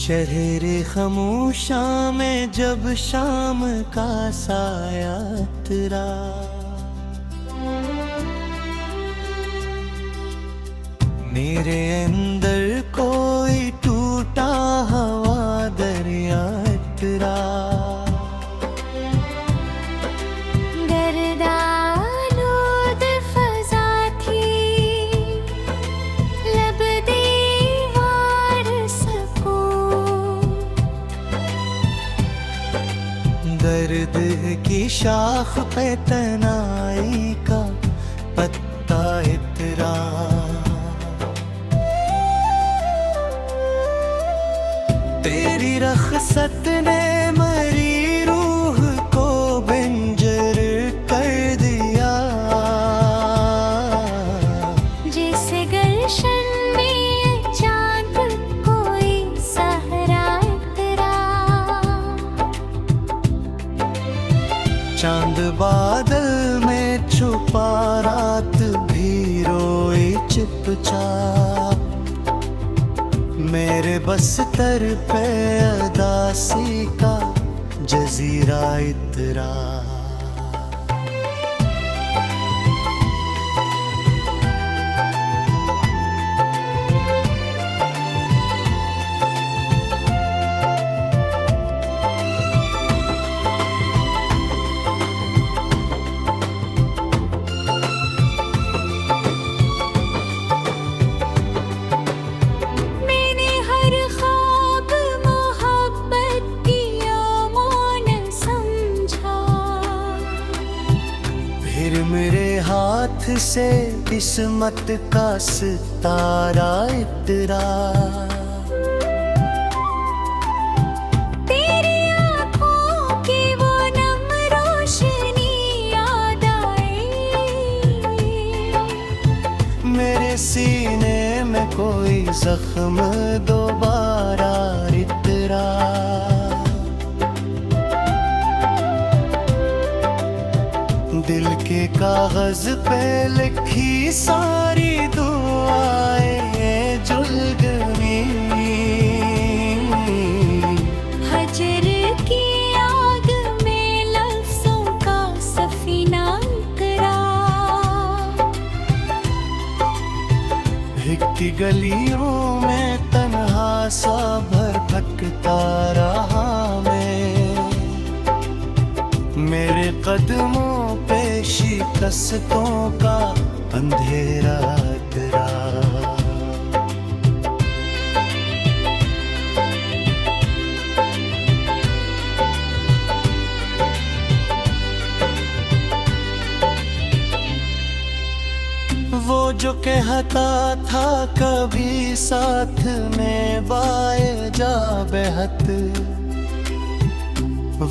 शहर खामोशा में जब शाम का साया तेरा, मेरे अंदर कोई टूटा हवा दरिया तेरा। दर्द की शाख पे तनाई का पत्ता इतरा, तेरी रखसत ने मरी रूह को बंजर कर दिया। जैसे गुलशन में चांद कोई सहरा इतरा, चांद बादल में छुपा रात भी रोई चुपचाप, मेरे बस्तर पे अदासी का जजीरा इतरा। फिर मेरे हाथ से किस्मत का सितारा इतरा, तेरी आँखों की वो नम रोशनी याद आई। मेरे सीने में कोई जख्म दोबारा इतरा, दिल के कागज पे लिखी सारी दुआएं जुलगनी, हजर की आग में लफ्जों का सफीना उतरा। भटकी गलियों में तन्हा सा भटकता रहा मैं, मेरे कदमों पे शिकस्तों का अंधेरा तेरा। वो जो कहता था कभी साथ में बाए जा बेहद,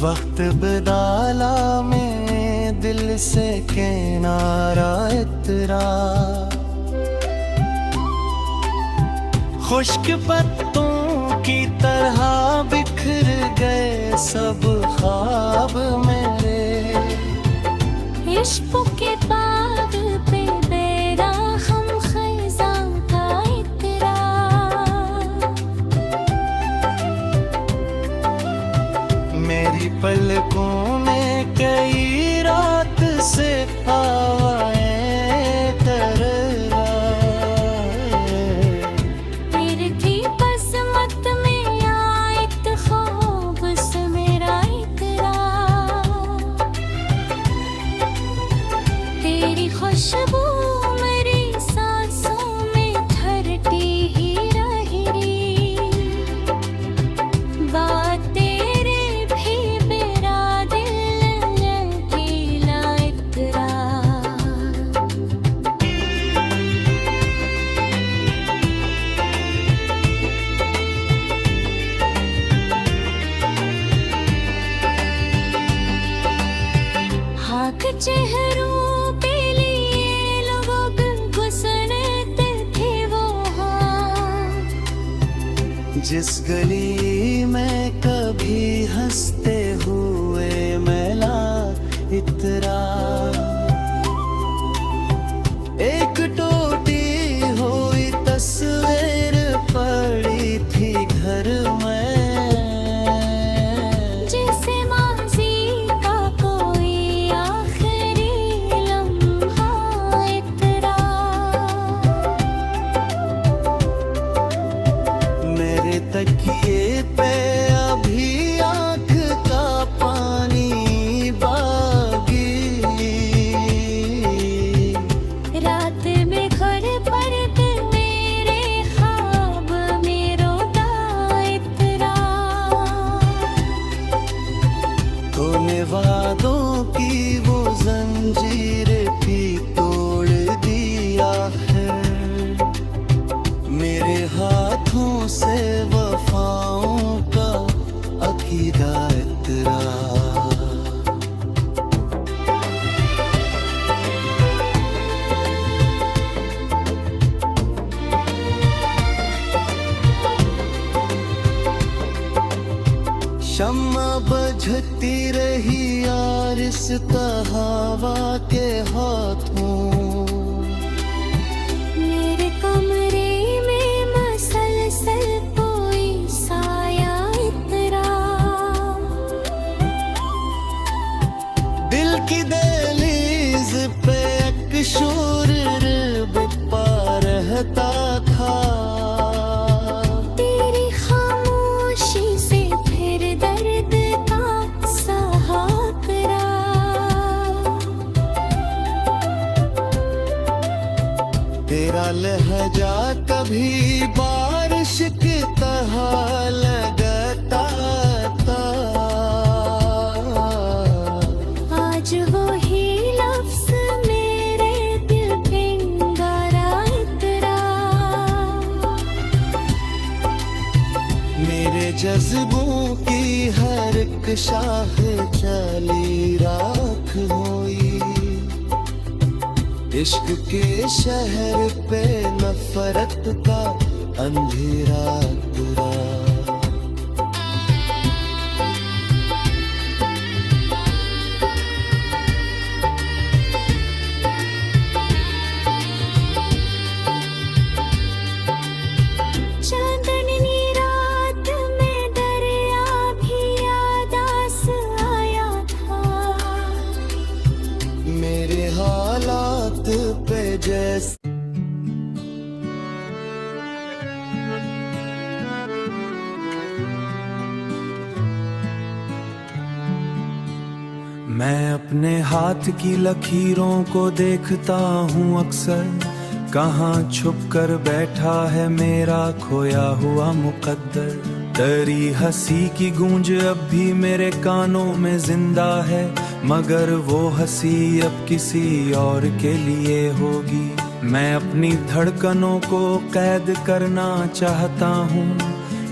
वक्त बदाला में दिल से किनारा इतरा। खुश्क पत्तों की तरह बिखर गए सब ख्वाब मेरे, इश्क़ के बाग पे बेराहम ख़ज़ां का इतरा। मेरी पलकों में कई रात से हवाएं तर मेरी थी बज़्मत में आयत ख्वाब से मेरा इतरा। तेरी खुशबू मेरी सांसों में ठहरती ही रही, बात तेरे भी मेरा दिल लकीला इतरा। हाँ के चेहरों पे लिए लोग गुस्सने थे वो, हाँ जिस गली में कभी हंसते हुए मैला इतरा। एक टूटी हुई तस्वीर पड़ी थी घर में माँ बजती रही यार इस हवा के हाथों। मेरे कमरे में मसलसल कोई साया इतरा। दिल की दहलीज पे एक शोर बप्पा रहता था। तेरी खामोशी से फिर दर्द का सहा करा। तेरा लहजा कभी बारिश की तरह लगता था। आज वो ही लफ्ज़ मेरे दिल पे गारा इतरा। मेरे जज्बों की हर एक शाख चली राख होई। इश्क के शहर पे नफरत का अंधेरा पूरा। चांदनी रात में दरिया भी यादास आया था। मेरे हालात पे जैसे मैं अपने हाथ की लकीरों को देखता हूँ अक्सर। कहाँ छुप कर बैठा है मेरा खोया हुआ मुकद्दर। तेरी हंसी की गूंज अब भी मेरे कानों में जिंदा है, मगर वो हंसी अब किसी और के लिए होगी। मैं अपनी धड़कनों को कैद करना चाहता हूँ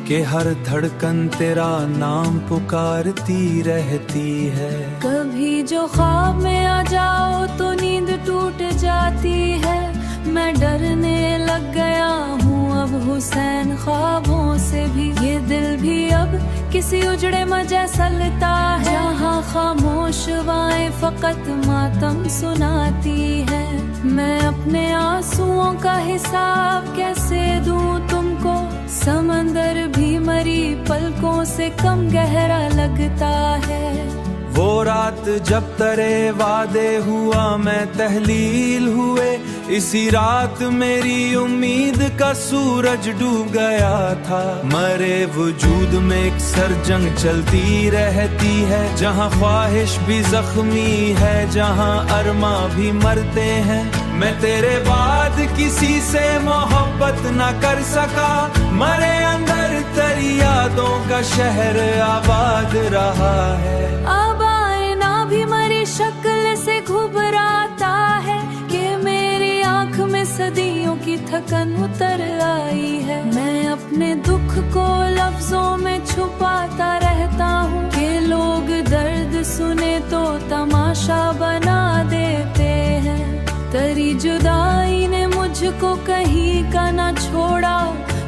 कि हर धड़कन तेरा नाम पुकारती रहती है। कभी जो ख्वाब में आ जाओ तो नींद टूट जाती है। मैं डरने लग गया हूँ अब हुसैन ख्वाबों से भी। ये दिल भी अब किसी उजड़े में जैसा लगता है, जहाँ खामोश हवाएं फकत मातम सुनाती है। मैं अपने आंसुओं का हिसाब कैसे दूं तुमको, समंदर भी मरी पलकों से कम गहरा लगता है। वो रात जब तेरे वादे हुआ मैं तहलील हुए, इसी रात मेरी उम्मीद का सूरज डूब गया था। मरे वजूद में एक सरजंग चलती रहती है, जहाँ ख्वाहिश भी जख्मी है, जहाँ अरमा भी मरते हैं। मैं तेरे बाद किसी से मोहब्बत न कर सका, मरे अंदर तेरी यादों का शहर आबाद रहा है। अब आईना भी मरी शक्ल से घुबराता है कि मेरी आंख में सदियों की थकन उतर आई है। मैं अपने दुख को लफ्जों में छुपाता रहता हूँ कि लोग दर्द सुने तो तमाशा बना देते हैं। तेरी जुदाई ने मुझको कहीं का ना छोड़ा,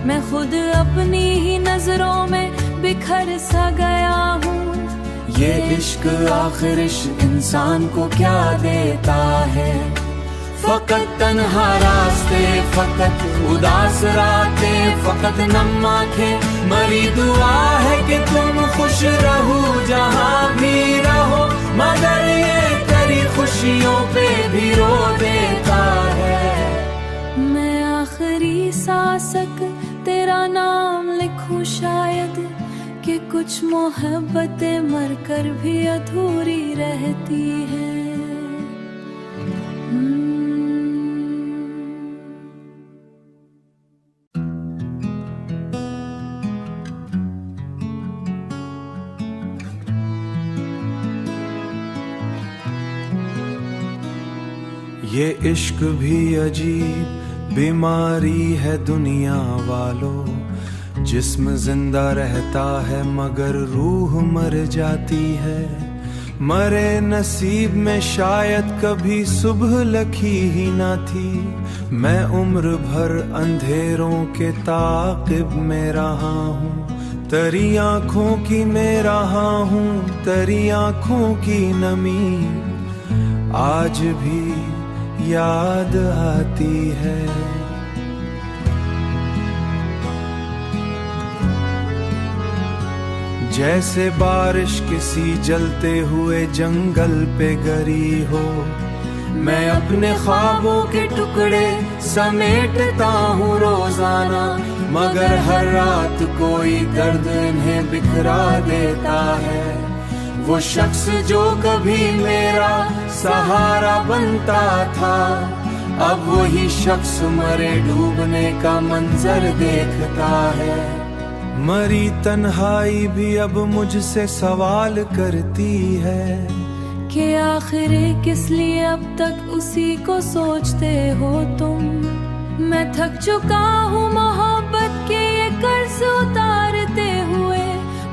मैं खुद अपनी ही नजरों में बिखर सा गया हूँ। ये इश्क आखिर इश्क इंसान को क्या देता है, फकत तन्हा रास्ते, फकत उदास रातें, फकत नम आंखें। मरी दुआ है कि तुम खुश रहो जहाँ भी रहो, मगर ये तेरी खुशियों पे भी रो देता है। मैं आखिरी सांसक तेरा नाम लिखूं शायद, कि कुछ मोहब्बतें मरकर भी अधूरी रहती हैं। ये इश्क भी अजीब बीमारी है दुनिया वालों, जिस्म जिंदा रहता है मगर रूह मर जाती है। मरे नसीब में शायद कभी सुबह लखी ही ना थी, मैं उम्र भर अंधेरों के ताक़िब में रहा हूँ। तेरी आंखों की मैं रहा हूँ, तेरी आंखों की नमी आज भी याद आती है। जैसे बारिश किसी जलते हुए जंगल पे गिरी हो, मैं अपने ख्वाबों के टुकड़े समेटता हूँ रोजाना, मगर हर रात कोई दर्द इन्हें बिखरा देता है। वो शख्स जो कभी मेरा सहारा बनता था, अब वही शख्स मरे डूबने का मंजर देखता है। मरी तन्हाई भी अब मुझसे सवाल करती है कि आखिर किस लिए अब तक उसी को सोचते हो तुम। मैं थक चुका हूँ मोहब्बत के ये कर्ज उतारते हुए,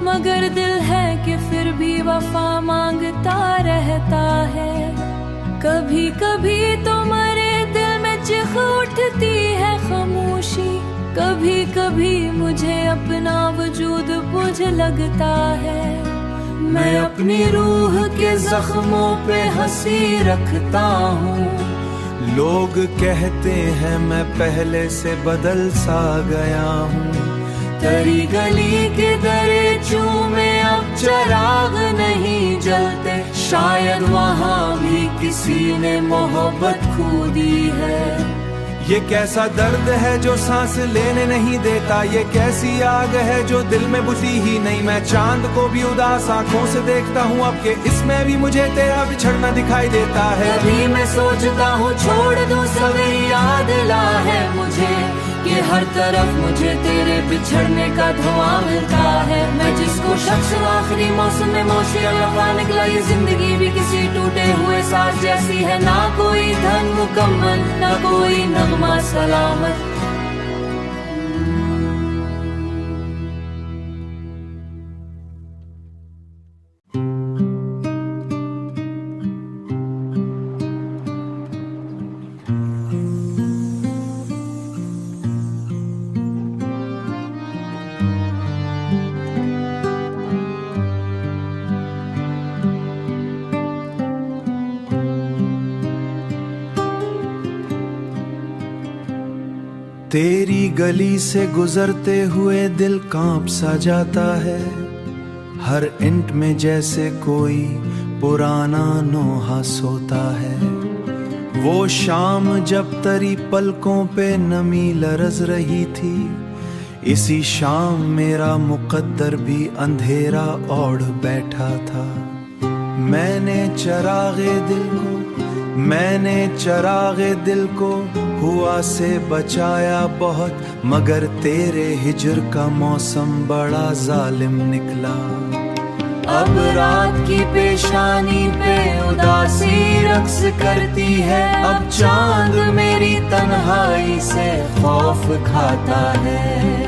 मगर दिल है कि फिर भी वफा मांगता रहता है। कभी कभी तो मरे दिल में चिख उठती है खामोशी, कभी कभी मुझे अपना वजूद बुझ लगता है। मैं अपनी रूह के जख्मों पे हंसी रखता हूँ। लोग कहते हैं मैं पहले से बदल सा गया हूँ। तेरी गली के दरीचों में अब चिराग नहीं जलते, शायद वहाँ भी किसी ने मोहब्बत खो दी है। ये कैसा दर्द है जो सांस लेने नहीं देता, ये कैसी आग है जो दिल में बुझी ही नहीं। मैं चांद को भी उदास आंखों से देखता हूँ अब के इसमें भी मुझे तेरा बिछड़ना दिखाई देता है। कभी मैं सोचता हूँ छोड़ दूँ सवेरी याद ला है मुझे, कि हर तरफ मुझे तेरे बिछड़ने का धुआं मिलता है। मैं जिसको शख्स आखिरी मौसम में मौसी लगा निकला, ये जिंदगी भी किसी टूटे हुए साज जैसी है। ना कोई धन मुकम्मल, ना कोई नगमा सलामत। तेरी गली से गुजरते हुए दिल कांप सा जाता है। हर इंट में जैसे कोई पुराना नोहा सोता है। वो शाम जब तेरी पलकों पे नमी लरज रही थी, इसी शाम मेरा मुकद्दर भी अंधेरा ओढ़ बैठा था। मैंने चरागे दिल को हुआ से बचाया बहुत, मगर तेरे हिजर का मौसम बड़ा जालिम निकला। अब रात की पेशानी पे उदासी रक्स करती है, अब चांद मेरी तन्हाई से खौफ खाता है।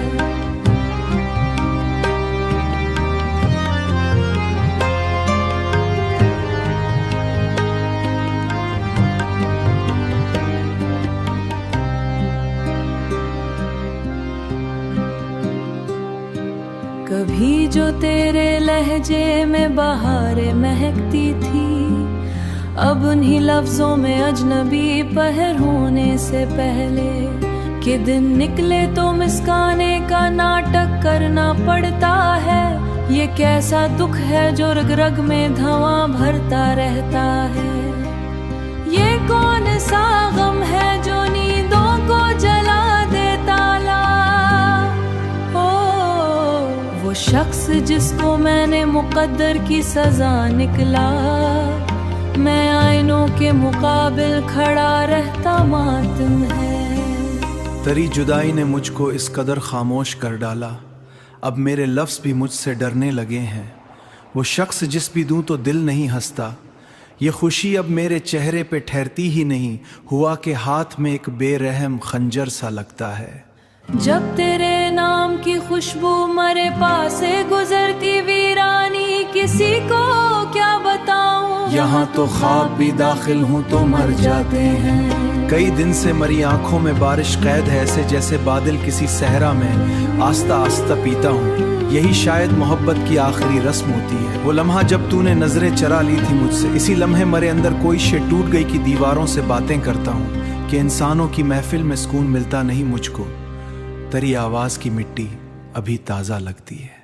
कभी जो तेरे लहजे में बहारें महकती थी, अब उन्हीं लफ्जों में अजनबी पहर होने से पहले कि दिन निकले तो मुस्काने का नाटक करना पड़ता है। ये कैसा दुख है जो रग रग में धुआं भरता रहता है। ये कौन सा गम है जो नींदों को जला देता ला। वो शख्स जिसको मैंने मुकद्दर की सजा निकला, मैं आईनों के मुकाबिल खड़ा रहता मातम है। तेरी जुदाई ने मुझको इस कदर खामोश कर डाला, अब मेरे लफ्ज़ भी मुझसे डरने लगे हैं। वो शख्स जिस भी दूं तो दिल नहीं हंसता, ये खुशी अब मेरे चेहरे पे ठहरती ही नहीं, हुआ के हाथ में एक बेरहम खंजर सा लगता है। जब तेरे नाम की खुशबू मरे पास से गुजरती वीरानी, किसी को क्या बताऊं यहाँ तो ख्वाब भी दाखिल हूँ तो मर जाते हैं। कई दिन से मरी आंखों में बारिश कैद है, ऐसे जैसे बादल किसी सहरा में आस्ता आस्ता पीता हूँ। यही शायद मोहब्बत की आखिरी रस्म होती है, वो लम्हा जब तूने नजरें चरा ली थी मुझसे। इसी लम्हे मेरे अंदर कोई शे टूट गई कि दीवारों से बातें करता हूँ कि इंसानों की महफिल में सुकून मिलता नहीं मुझको। तेरी आवाज की मिट्टी अभी ताजा लगती है।